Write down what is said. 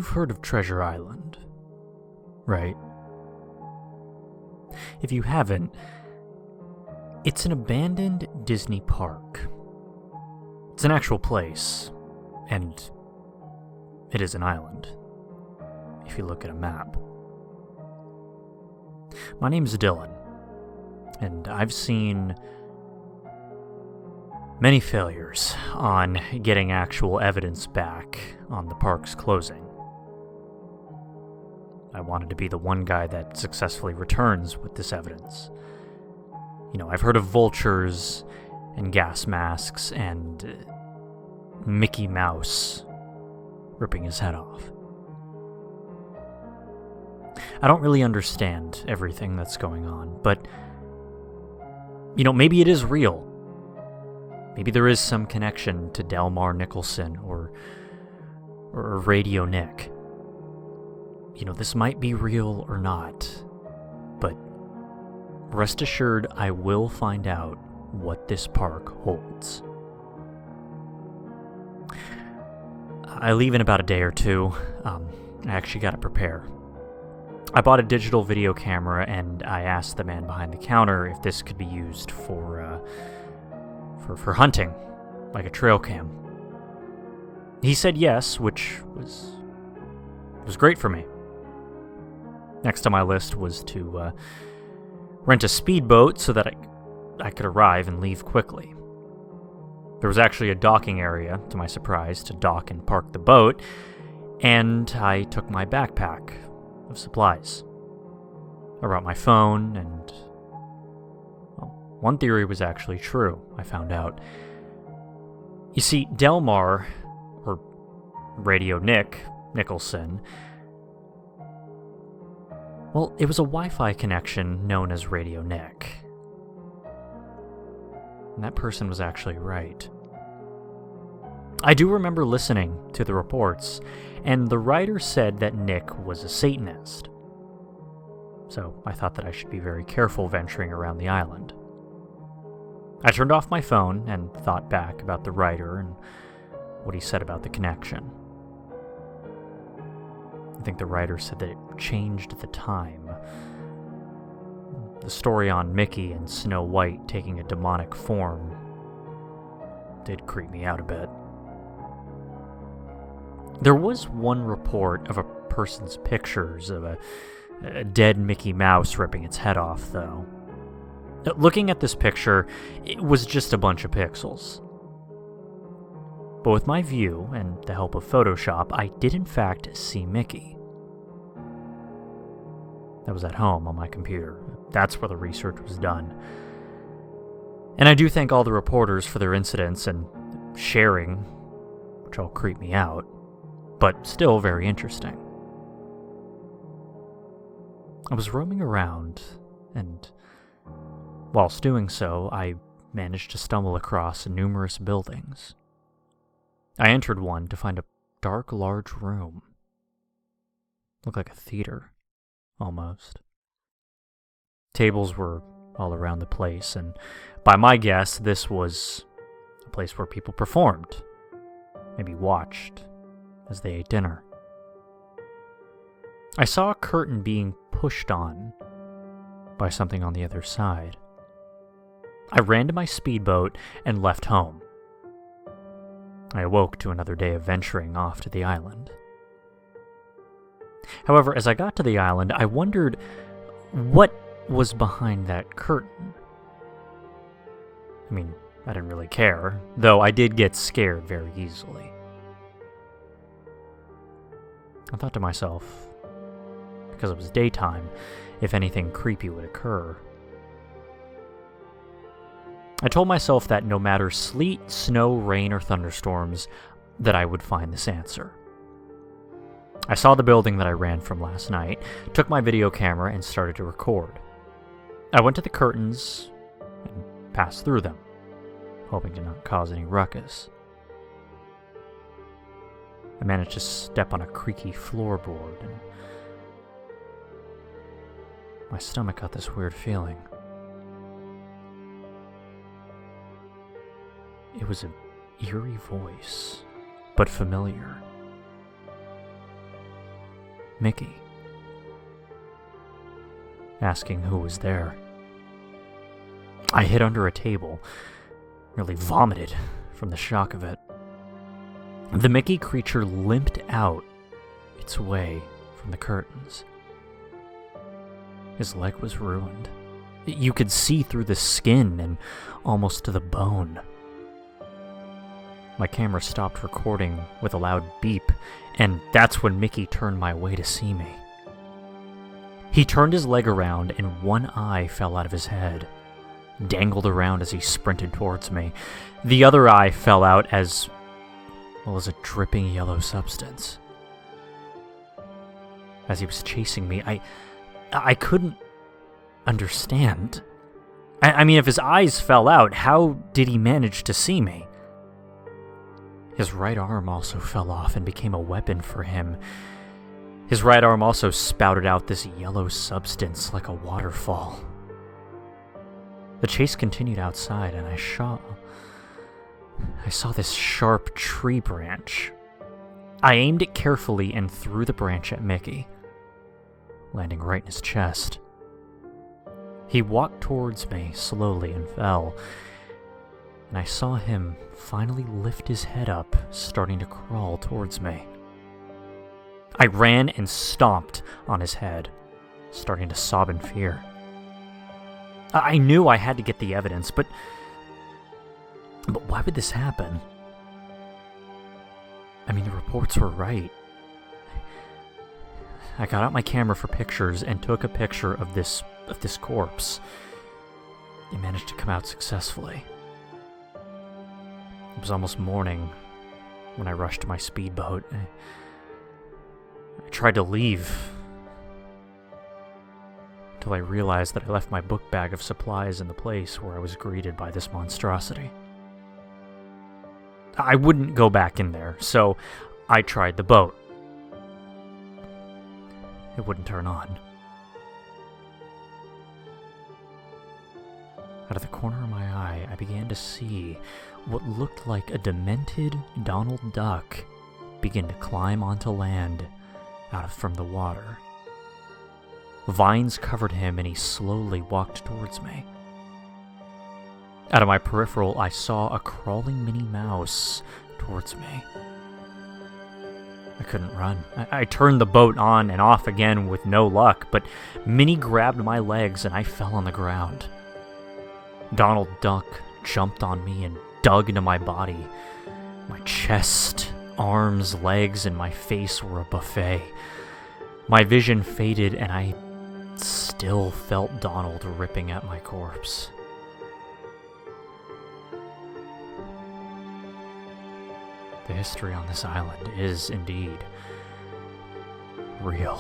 You've heard of Treasure Island, right? If you haven't, it's an abandoned Disney park. It's an actual place, and it is an island, if you look at a map. My name's Dylan, and I've seen many failures on getting actual evidence back on the park's closing. I wanted to be the one guy that successfully returns with this evidence. You know, I've heard of vultures and gas masks and Mickey Mouse ripping his head off. I don't really understand everything that's going on, but, you know, maybe it is real. Maybe there is some connection to Delmar Nicholson or Radio Nick. You know, this might be real or not, but rest assured I will find out what this park holds. I leave in about a day or two. I actually got to prepare. I bought a digital video camera and I asked the man behind the counter if this could be used for hunting, like a trail cam. He said yes, which was great for me. Next on my list was to rent a speedboat so that I could arrive and leave quickly. There was actually a docking area, to my surprise, to dock and park the boat, and I took my backpack of supplies. I brought my phone, and well, one theory was actually true, I found out. You see, Delmar, or Radio Nicholson, well, it was a Wi-Fi connection known as Radio Nick. And that person was actually right. I do remember listening to the reports, and the writer said that Nick was a Satanist. So I thought that I should be very careful venturing around the island. I turned off my phone and thought back about the writer and what he said about the connection. I think the writer said that it changed the time. The story on Mickey and Snow White taking a demonic form did creep me out a bit. There was one report of a person's pictures of a dead Mickey Mouse ripping its head off, though. Looking at this picture, it was just a bunch of pixels. But with my view and the help of Photoshop, I did in fact see Mickey. That was at home on my computer. That's where the research was done. And I do thank all the reporters for their incidents and sharing, which all creep me out, but still very interesting. I was roaming around, and whilst doing so, I managed to stumble across numerous buildings. I entered one to find a dark, large room. Looked like a theater, almost. Tables were all around the place, and by my guess, this was a place where people performed, maybe watched, as they ate dinner. I saw a curtain being pushed on by something on the other side. I ran to my speedboat and left home. I awoke to another day of venturing off to the island. However, as I got to the island, I wondered what was behind that curtain. I mean, I didn't really care, though I did get scared very easily. I thought to myself, because it was daytime, if anything creepy would occur. I told myself that no matter sleet, snow, rain, or thunderstorms, that I would find this answer. I saw the building that I ran from last night, took my video camera, and started to record. I went to the curtains and passed through them, hoping to not cause any ruckus. I managed to step on a creaky floorboard, and my stomach got this weird feeling. It was an eerie voice, but familiar. Mickey, asking who was there. I hid under a table, nearly vomited from the shock of it. The Mickey creature limped out its way from the curtains. His leg was ruined. You could see through the skin and almost to the bone. My camera stopped recording with a loud beep, and that's when Mickey turned my way to see me. He turned his leg around and one eye fell out of his head, dangled around as he sprinted towards me. The other eye fell out as well as a dripping yellow substance. As he was chasing me, I couldn't understand. I mean, if his eyes fell out, how did he manage to see me? His right arm also fell off and became a weapon for him. His right arm also spouted out this yellow substance like a waterfall. The chase continued outside, and I saw this sharp tree branch. I aimed it carefully and threw the branch at Mickey, landing right in his chest. He walked towards me slowly and fell, and I saw him finally lift his head up, starting to crawl towards me. I ran and stomped on his head, starting to sob in fear. I knew I had to get the evidence, but why would this happen? I mean, the reports were right. I got out my camera for pictures and took a picture of this corpse. It managed to come out successfully. It was almost morning when I rushed to my speedboat. I tried to leave until I realized that I left my book bag of supplies in the place where I was greeted by this monstrosity. I wouldn't go back in there, so I tried the boat. It wouldn't turn on. Out of the corner of my eye, I began to see what looked like a demented Donald Duck begin to climb onto land from the water. Vines covered him, and he slowly walked towards me. Out of my peripheral, I saw a crawling Minnie Mouse towards me. I couldn't run. I turned the boat on and off again with no luck, but Minnie grabbed my legs and I fell on the ground. Donald Duck jumped on me and dug into my body. My chest, arms, legs, and my face were a buffet. My vision faded, and I still felt Donald ripping at my corpse. The history on this island is indeed real.